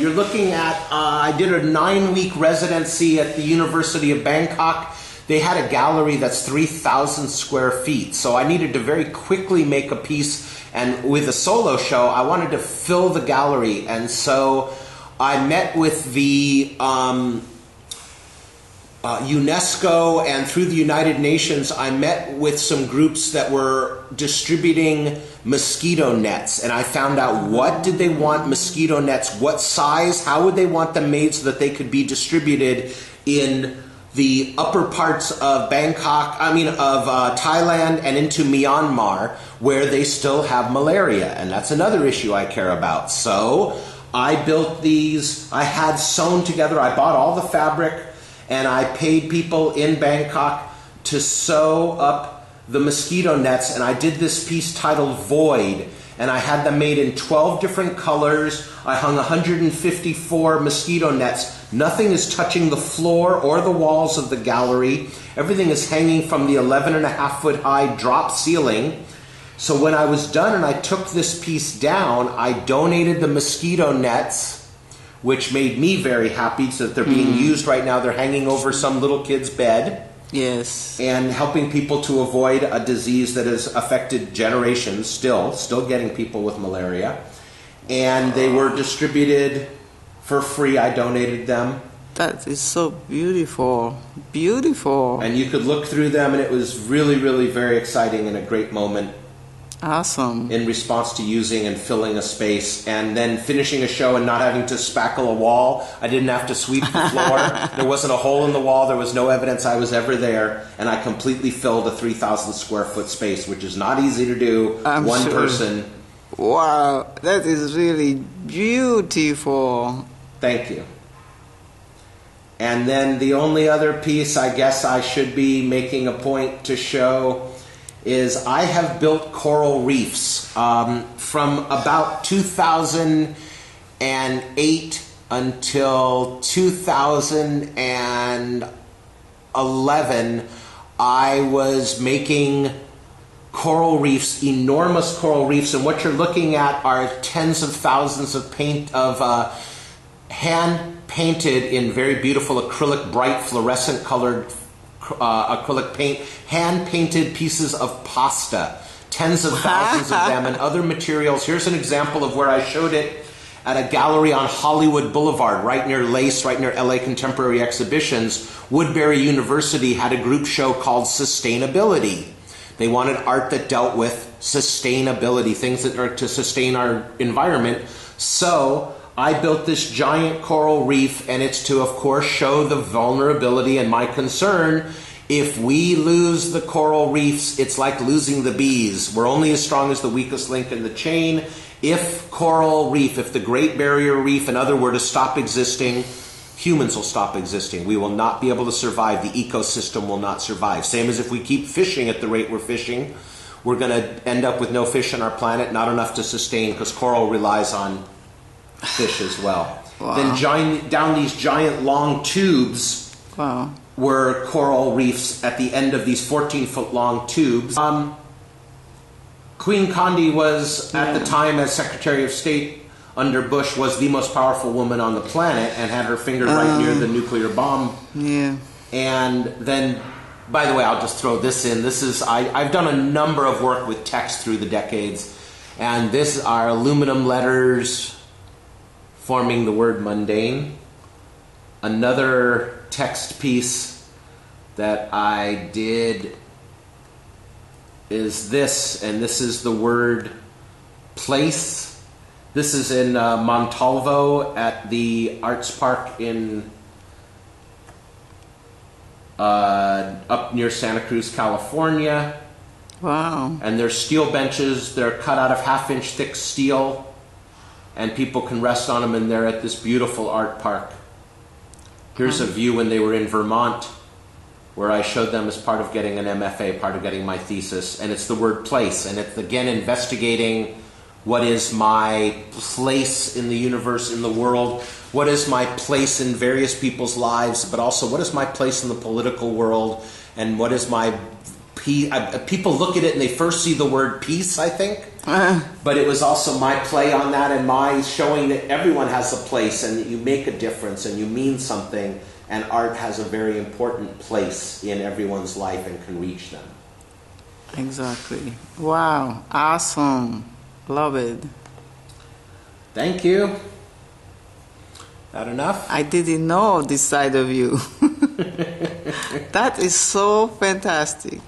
you're looking at, I did a 9-week residency at the University of Bangkok. They had a gallery that's 3,000 square feet. So I needed to very quickly make a piece. And with a solo show, I wanted to fill the gallery. And so I met with the UNESCO, and through the United Nations, I met with some groups that were distributing mosquito nets, and I found out what did they want mosquito nets, what size, how would they want them made so that they could be distributed in the upper parts of Thailand and into Myanmar, where they still have malaria, and that's another issue I care about. So I built these, I had sewn together, I bought all the fabric, and I paid people in Bangkok to sew up the mosquito nets, and I did this piece titled Void, and I had them made in 12 different colors. I hung 154 mosquito nets. Nothing is touching the floor or the walls of the gallery. Everything is hanging from the 11.5-foot high drop ceiling. So when I was done and I took this piece down, I donated the mosquito nets, which made me very happy, so that they're being used right now. They're hanging over some little kid's bed. Yes. And helping people to avoid a disease that has affected generations still getting people with malaria. And they were distributed for free. I donated them. That is so beautiful. Beautiful. And you could look through them, and it was really, really very exciting and a great moment. Awesome. In response to using and filling a space, and then finishing a show and not having to spackle a wall. I didn't have to sweep the floor. There wasn't a hole in the wall. There was no evidence I was ever there. And I completely filled a 3,000 square foot space, which is not easy to do. One person. Wow, that is really beautiful. Thank you. And then the only other piece I guess I should be making a point to show is I have built coral reefs from about 2008 until 2011. I was making coral reefs, enormous coral reefs, and what you're looking at are tens of thousands of hand-painted in very beautiful acrylic, bright fluorescent colored acrylic paint, hand-painted pieces of pasta, tens of thousands of them, and other materials. Here's an example of where I showed it at a gallery on Hollywood Boulevard, right near Lace, right near LA Contemporary Exhibitions. Woodbury University had a group show called Sustainability. They wanted art that dealt with sustainability, things that are to sustain our environment. So I built this giant coral reef, and it's to, of course, show the vulnerability and my concern. If we lose the coral reefs, it's like losing the bees. We're only as strong as the weakest link in the chain. If coral reef, if the Great Barrier Reef and other were to stop existing, humans will stop existing. We will not be able to survive. The ecosystem will not survive. Same as if we keep fishing at the rate we're fishing, we're going to end up with no fish on our planet, not enough to sustain, because coral relies on fish as well. Wow. Then down these giant long tubes were coral reefs at the end of these 14-foot long tubes. Queen Condi was, at the time as Secretary of State under Bush, was the most powerful woman on the planet and had her finger right near the nuclear bomb. Yeah. And then, by the way, I'll just throw this in. This is, I've done a number of work with text through the decades, and this are aluminum letters forming the word mundane. Another text piece that I did is this, and this is the word place. This is in Montalvo at the Arts Park in up near Santa Cruz, California. Wow. And they're steel benches. They're cut out of half-inch thick steel, and people can rest on them, and they're at this beautiful art park. Here's a view when they were in Vermont, where I showed them as part of getting an MFA, part of getting my thesis. And it's the word place, and it's, again, investigating what is my place in the universe, in the world, what is my place in various people's lives, but also what is my place in the political world, and what is my peace. People look at it and they first see the word peace, I think, But it was also my play on that and my showing that everyone has a place and that you make a difference and you mean something, and art has a very important place in everyone's life and can reach them. Exactly. Wow. Awesome. Love it. Thank you. That enough? I didn't know this side of you. That is so fantastic.